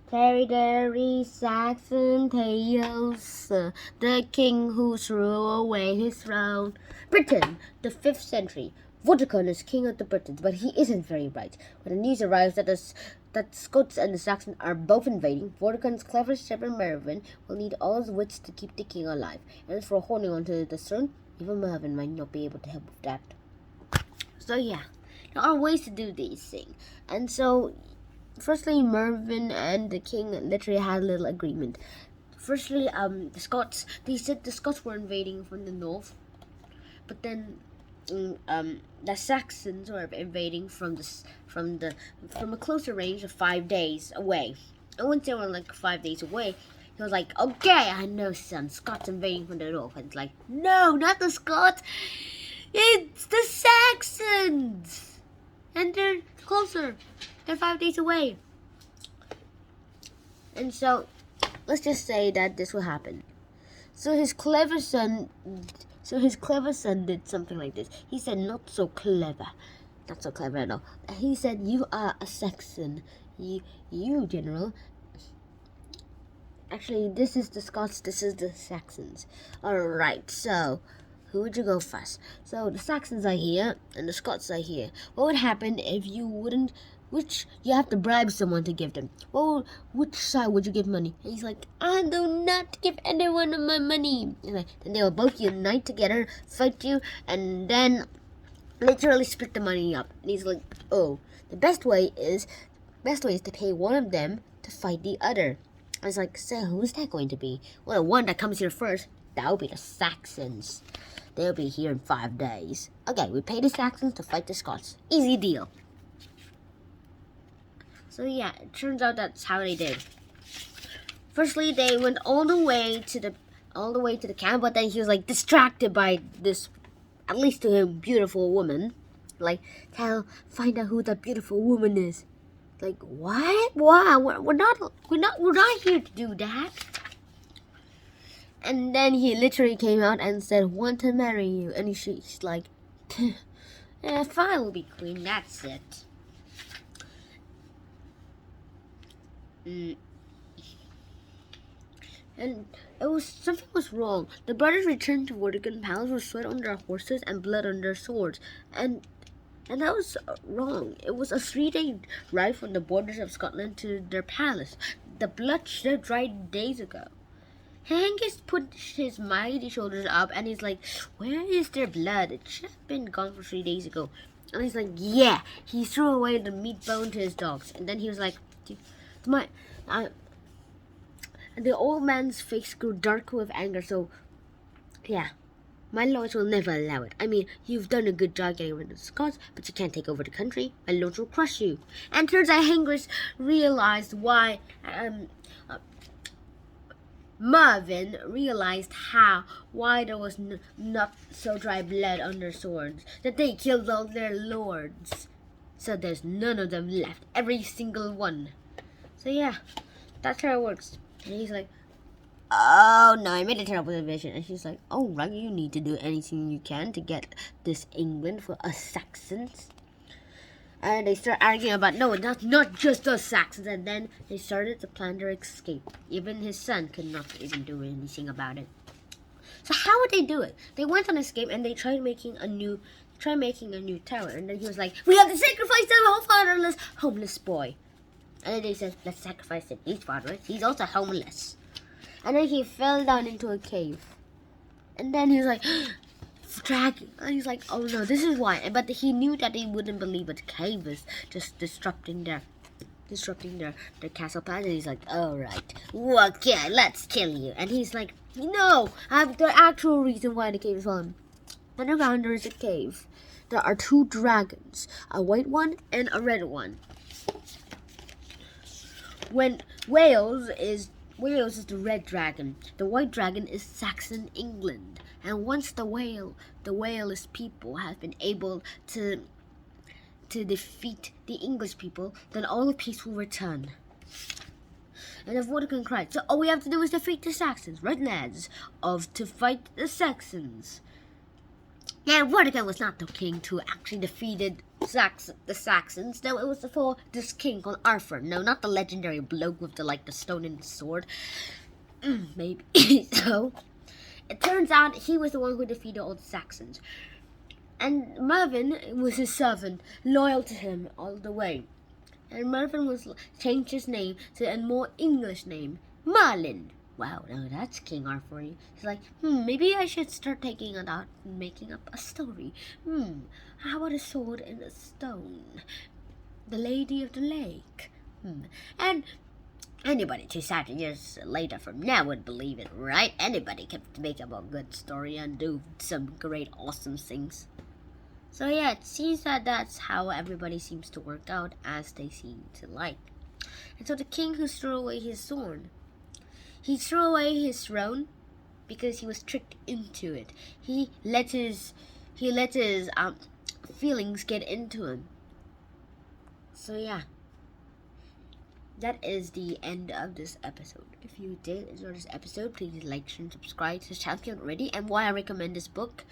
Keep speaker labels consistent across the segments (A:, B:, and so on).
A: Terry Saxon tales, the king who threw away his throne. Britain, the 5th century. Vortigern is king of the Britons, but he isn't very bright. When the news arrives that the Scots and the Saxons are both invading, Vortigern's clever shepherd Mervyn will need all his wits to keep the king alive. And as for holding on to the throne, even Mervyn might not be able to help with that. So yeah, there are ways to do these things. And so, firstly, Mervyn and the king literally had a little agreement. Firstly, the Scots, they said the Scots were invading from the north, but then the Saxons were invading from a closer range of 5 days away. And once they were like 5 days away, he was like, "Okay, I know, son. Scots invading from the north." And it's like, "No, not the Scots. It's the Saxons, and they're closer. They're 5 days away." And so, let's just say that this will happen. So his clever son did something like this. He said, not so clever at all. He said, "You are a Saxon. You, General. Actually, this is the Scots, this is the Saxons. Alright, so who would you go first?" So the Saxons are here and the Scots are here. What would happen if you wouldn't? You have to bribe someone to give them. Which side would you give money? And he's like, "I do not give anyone my money." And then they will both unite together, fight you, and then literally split the money up. And he's like, "Oh, the best way is to pay one of them to fight the other." I was like, "So who's that going to be?" "Well, the one that comes here first, that'll be the Saxons. They'll be here in 5 days. Okay, we pay the Saxons to fight the Scots. Easy deal." So yeah, it turns out that's how they did. Firstly, they went all the way to the camp, but then he was like distracted by this, at least to him, beautiful woman. Like, find out who that beautiful woman is. Like, what? Why? We're not here to do that. And then he literally came out and said, "Want to marry you?" And she's like, "If I will be queen, that's it." And something was wrong. The brothers returned to Vortigern Palace with sweat on their horses and blood on their swords, and that was wrong. It was a 3-day ride from the borders of Scotland to their palace. The blood should have dried days ago. Hengist put his mighty shoulders up and he's like, "Where is their blood? It should have been gone for 3 days ago." And he's like, "Yeah." He threw away the meat bone to his dogs. And then he was like, the old man's face grew dark with anger. So, yeah, my lords will never allow it. I mean, you've done a good job getting rid of the Scots, but you can't take over the country. My lords will crush you. And turns out Hengist realized why, Mervyn realized why there was not so dry blood on their swords. That they killed all their lords. So there's none of them left. Every single one. So yeah, that's how it works. And he's like, "Oh no, I made a terrible division." And she's like, "Oh right, you need to do anything you can to get this England for us Saxons." And they start arguing about, no, not just us Saxons. And then they started to plan their escape. Even his son could not even do anything about it. So how would they do it? They went on escape and they tried making a new tower. And then he was like, "We have to sacrifice the whole fatherless, homeless boy." And then they said, "Let's sacrifice him. He's fatherless. He's also homeless." And then he fell down into a cave. And then he was like, "Dragon." And he's like, "Oh no, this is why." But he knew that they wouldn't believe it. Cave was just disrupting their castle plan. And he's like, "All right, okay, let's kill you." And he's like, "No, I have the actual reason why the cave is falling." Underground there is a cave. There are 2 dragons, a white one and a red one. When Wales is the red dragon. The white dragon is Saxon England. And once the Wales people have been able to defeat the English people, then all the peace will return. And if Vortigern cried, "So all we have to do is defeat the Saxons, right lads? To fight the Saxons." Now, Vortigern was not the king who actually defeated the Saxons. No, it was for this king called Arthur. No, not the legendary bloke with the stone and sword. Maybe so. It turns out he was the one who defeated all the Saxons. And Mervyn was his servant, loyal to him all the way. And Mervyn changed his name to a more English name, Merlin. Wow, now that's King Arthur. He's like, maybe I should start taking it out and making up a story. How about a sword and a stone? The Lady of the Lake. And anybody 2,000 years later from now would believe it, right? Anybody can make up a good story and do some great, awesome things. So yeah, it seems that that's how everybody seems to work out as they seem to like. And so the king who threw away his sword, he threw away his throne because he was tricked into it. He let his feelings get into him. So yeah, that is the end of this episode. If you did enjoy this episode, please like, share, and subscribe to the channel if you haven't already. And why I recommend this book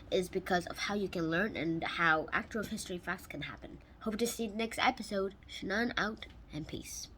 A: is because of how you can learn and how actual history facts can happen. Hope to see you in the next episode. Shannon out and peace.